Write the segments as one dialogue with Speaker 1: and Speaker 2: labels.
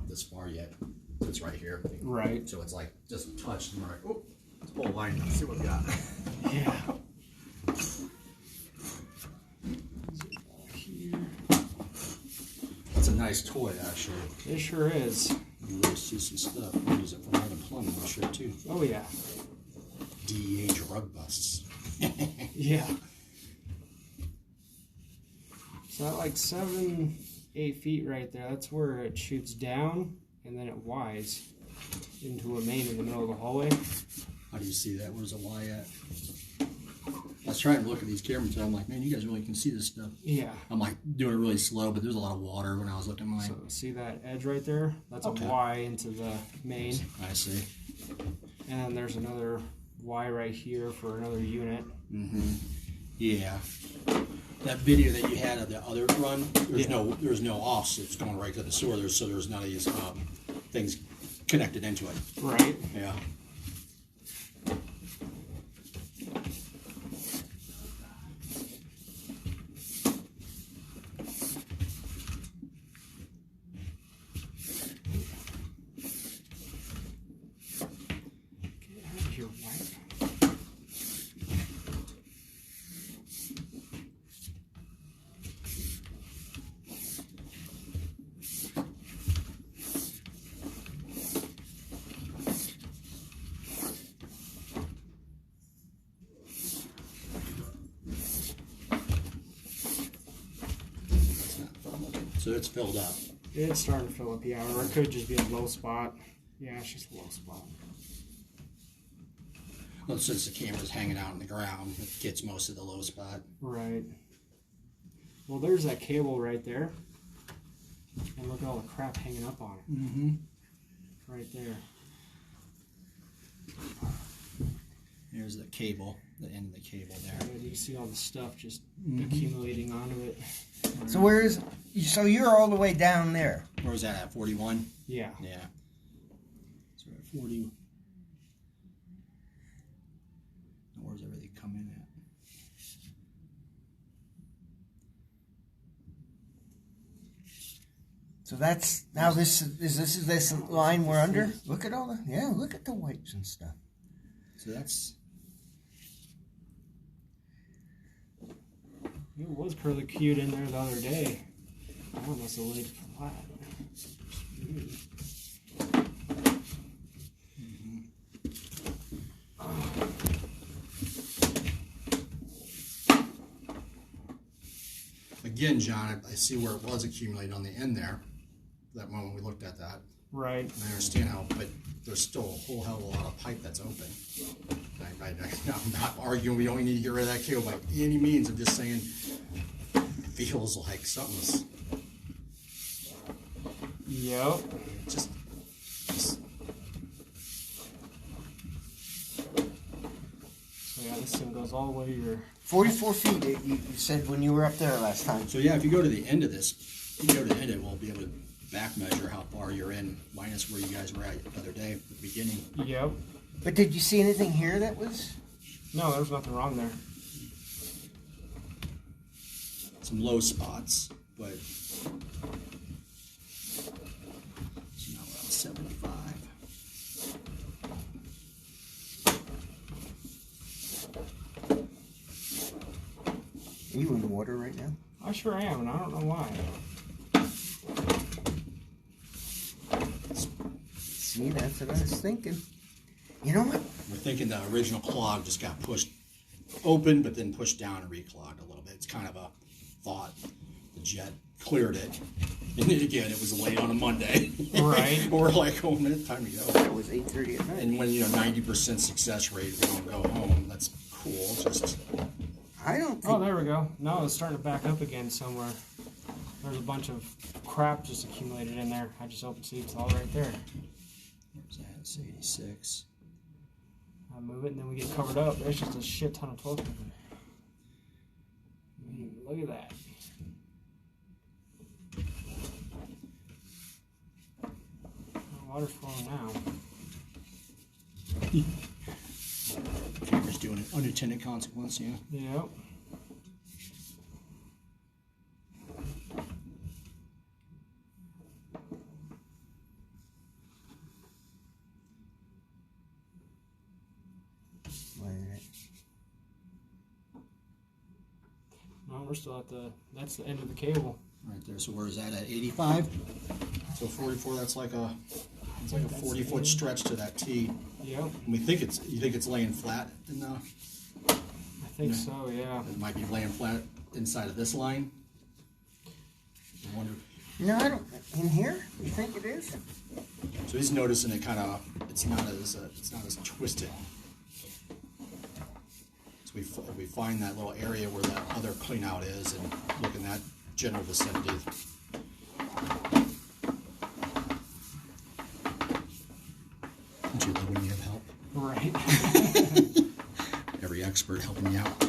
Speaker 1: up this far yet. It's right here.
Speaker 2: Right.
Speaker 1: So it's like just touched and we're like, oh, let's pull a line. Let's see what we got.
Speaker 2: Yeah.
Speaker 1: It's a nice toy, actually.
Speaker 2: It sure is.
Speaker 1: You really see some stuff. We'll use it for more than plumbing, I'm sure, too.
Speaker 2: Oh, yeah.
Speaker 1: DEH rug busts.
Speaker 2: Yeah. So that like 7, 8 feet right there, that's where it shoots down and then it Ys into a main in the middle of the hallway.
Speaker 1: How do you see that? Where's the Y at? I was trying to look at these cameras and I'm like, man, you guys really can see this stuff.
Speaker 2: Yeah.
Speaker 1: I'm like doing it really slow, but there's a lot of water when I was looking at mine.
Speaker 2: So see that edge right there? That's
Speaker 1: okay.
Speaker 2: A Y into the main.
Speaker 1: I see.
Speaker 2: And then there's another Y right here for another unit.
Speaker 1: Mm-hmm. Yeah. That video that you had of the other run, there's no offs. It's going right to the sewer. So there's none of these things connected into it.
Speaker 2: Right.
Speaker 1: Yeah. So it's filled up.
Speaker 2: It's starting to fill up, yeah. Or it could just be a low spot. Yeah, it's just a low spot.
Speaker 1: Well, since the camera's hanging out on the ground, it gets most of the low spot.
Speaker 2: Right. Well, there's that cable right there. And look at all the crap hanging up on it.
Speaker 1: Mm-hmm.
Speaker 2: Right there.
Speaker 1: Here's the cable, the end of the cable there.
Speaker 2: Yeah, you can see all the stuff just accumulating onto it.
Speaker 3: So so you're all the way down there?
Speaker 1: Where was that at, 41?
Speaker 2: Yeah.
Speaker 1: Yeah. So we're at 40. Where's everything come in at?
Speaker 3: So that's, now this is this line we're under? Look at all the, look at the whites and stuff.
Speaker 1: So that's...
Speaker 2: It was curly cued in there the other day. I must have laid flat.
Speaker 1: Again, John, I see where it was accumulating on the end there. That moment we looked at that.
Speaker 2: Right.
Speaker 1: And I understand how, but there's still a whole hell of a lot of pipe that's open. I'm not arguing we don't need to get rid of that cable by any means. I'm just saying feels like something's...
Speaker 2: Yep.
Speaker 1: Just
Speaker 2: So yeah, this thing goes all the way to your...
Speaker 3: 44 feet, you said when you were up there last time.
Speaker 1: So yeah, if you go to the end of this, you go to the end of it, we'll be able to back measure how far you're in, minus where you guys were at the other day at the beginning.
Speaker 2: Yep.
Speaker 3: But did you see anything here that was...
Speaker 2: No, there's nothing wrong there.
Speaker 1: Some low spots, but it's now around 75.
Speaker 3: Are you in the water right now?
Speaker 2: I sure am, and I don't know why.
Speaker 3: See, that's what I was thinking. You know what?
Speaker 1: We're thinking the original clog just got pushed open, but then pushed down and reclogged a little bit. It's kind of a thought. The jet cleared it. And then again, it was late on a Monday.
Speaker 2: Right.
Speaker 1: We're like, oh, man, it's time to go.
Speaker 3: It was 8:30 at night.
Speaker 1: And when, 90% success rate, we don't go home. That's cool. Just...
Speaker 3: I don't think...
Speaker 2: Oh, there we go. No, it's starting to back up again somewhere. There's a bunch of crap just accumulated in there. I just opened see it's all right there.
Speaker 1: Where's that? It's 86.
Speaker 2: I move it and then we get covered up. There's just a shit ton of toilet paper. Look at that. Water's flowing now.
Speaker 1: Camera's doing an unintended consequence, yeah.
Speaker 2: Yep. still at that's the end of the cable.
Speaker 1: Right there. So where is that at? 85. So 44. That's like a 40-foot stretch to that T.
Speaker 2: Yep.
Speaker 1: And you think it's laying flat in the.
Speaker 2: I think so. Yeah.
Speaker 1: It might be laying flat inside of this line. I wonder.
Speaker 3: No, I don't. In here? You think it is?
Speaker 1: So he's noticing it kind of. It's not as twisted. So we find that little area where that other clean out is, and look in that general vicinity. Don't you love when you have help?
Speaker 2: Right.
Speaker 1: Every expert helping me out.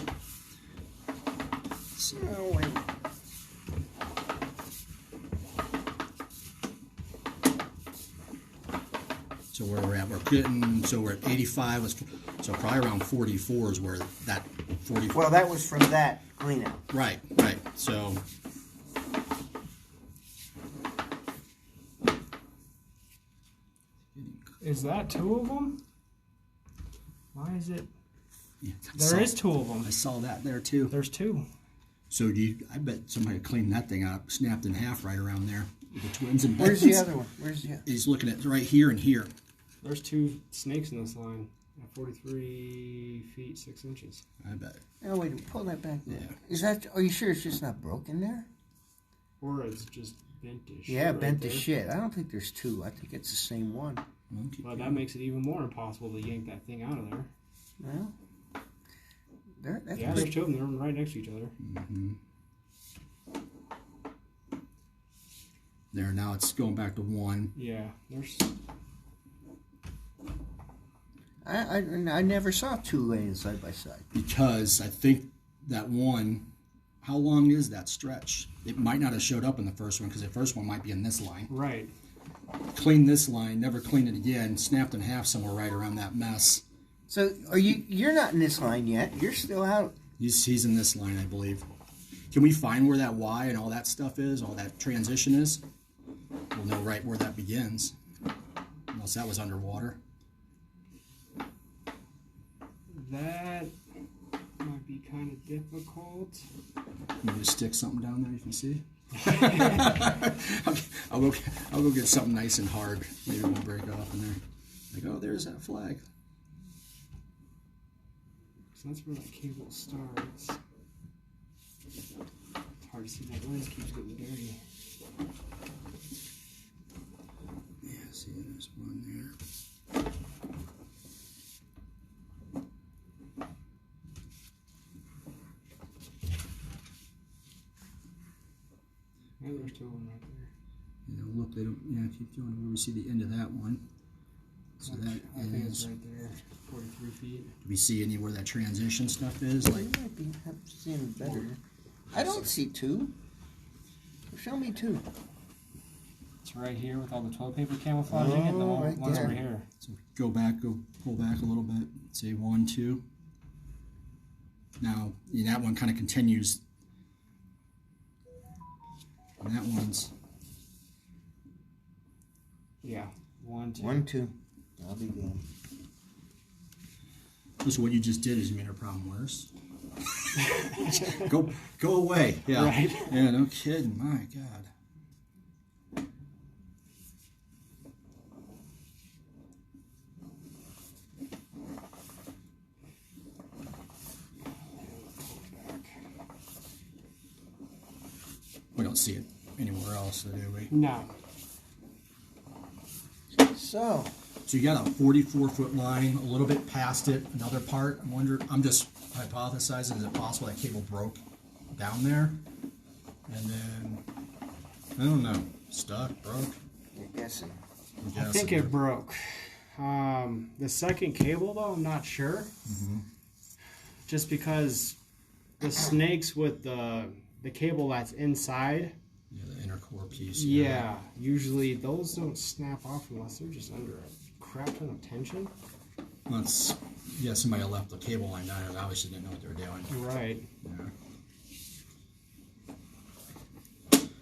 Speaker 1: So,
Speaker 3: Oh, wait.
Speaker 1: so where we're at, we're at 85. So probably around 44 is where that 44.
Speaker 3: Well, that was from that clean out.
Speaker 1: Right. So.
Speaker 2: Is that two of them? Why is it?
Speaker 1: Yeah,
Speaker 2: There is two of them.
Speaker 1: I saw that there too.
Speaker 2: There's two.
Speaker 1: So I bet somebody cleaned that thing up, snapped in half right around there. The twins and
Speaker 3: Where's the other one? Where's the other?
Speaker 1: He's looking at right here and here.
Speaker 2: There's two snakes in this line at 43 feet 6 inches.
Speaker 1: I bet.
Speaker 3: Oh, wait, pull that back there.
Speaker 1: Yeah.
Speaker 3: Is that, are you sure it's just not broken there?
Speaker 2: Or it's just bent to shit.
Speaker 3: Yeah,
Speaker 2: right
Speaker 3: bent to
Speaker 2: there.
Speaker 3: shit. I don't think there's two. I think it's the same one.
Speaker 1: Okay.
Speaker 2: Well, that makes it even more impossible to yank that thing out of there.
Speaker 3: Well, that's
Speaker 2: Yeah,
Speaker 3: pretty,
Speaker 2: there's two of them. They're right next to each other.
Speaker 1: Mm-hmm. There, now it's going back to 1.
Speaker 2: Yeah, there's.
Speaker 3: I never saw two laying side by side.
Speaker 1: Because I think that one, how long is that stretch? It might not have showed up in the first one because the first one might be in this line.
Speaker 2: Right.
Speaker 1: Cleaned this line, never cleaned it again, snapped in half somewhere right around that mess.
Speaker 3: So you're not in this line yet. You're still out.
Speaker 1: He's in this line, I believe. Can we find where that Y and all that stuff is, all that transition is? We'll know right where that begins. Unless that was underwater.
Speaker 2: That might be kind of difficult.
Speaker 1: Maybe stick something down there you can see. I'll go get something nice and hard. Maybe it won't break off in there. Like, oh, there's that flag.
Speaker 2: So that's where that cable starts. It's hard to see. That lens keeps getting dirty.
Speaker 1: Yeah, see, there's one there.
Speaker 2: Yeah, there's two of them right there.
Speaker 1: You know, look, they don't. Yeah, keep going where we see the end of that one. So that
Speaker 2: I think it's
Speaker 1: is.
Speaker 2: right there, 43 feet.
Speaker 1: Do we see anywhere that transition stuff is?
Speaker 3: You
Speaker 1: Like,
Speaker 3: might be seeing better. I don't see two. Show me two.
Speaker 2: It's right here with all the toilet paper camouflaging it. The
Speaker 3: Oh,
Speaker 2: one,
Speaker 3: right
Speaker 2: one's
Speaker 3: there.
Speaker 2: over here.
Speaker 1: so pull back a little bit. Say 1, 2. Now, that one kind of continues. And that one's.
Speaker 2: Yeah, 1, 2.
Speaker 3: 1, 2. I'll be game.
Speaker 1: So what you just did is you made our problem worse. Go away. Yeah.
Speaker 2: Right.
Speaker 1: Yeah, no kidding. My God. We don't see it anywhere else, do we?
Speaker 2: No.
Speaker 3: So,
Speaker 1: So you got a 44-foot line, a little bit past it, another part. I'm just hypothesizing, is it possible that cable broke down there? And then, I don't know, stuck, broke?
Speaker 3: you're guessing.
Speaker 2: I think it broke. The second cable, though, I'm not sure.
Speaker 1: Mm-hmm.
Speaker 2: Just because the snakes with the cable that's inside,
Speaker 1: Yeah, the inner core piece.
Speaker 2: yeah, usually those don't snap off unless they're just under a crap ton of tension.
Speaker 1: Well, somebody left the cable line down and obviously didn't know what they were doing.
Speaker 2: Right.
Speaker 1: Yeah.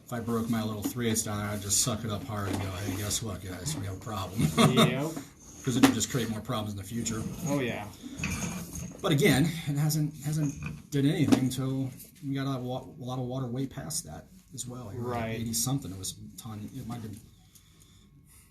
Speaker 1: If I broke my little 3/8 down there, I'd just suck it up hard and go, hey, guess what, guys? We have a problem.
Speaker 2: Yep.
Speaker 1: Because it would just create more problems in the future.
Speaker 2: Oh, yeah.
Speaker 1: But again, it hasn't done anything until we got a lot of water way past that as well. Here,
Speaker 2: Right.
Speaker 1: 80 something. It was a ton. It might have been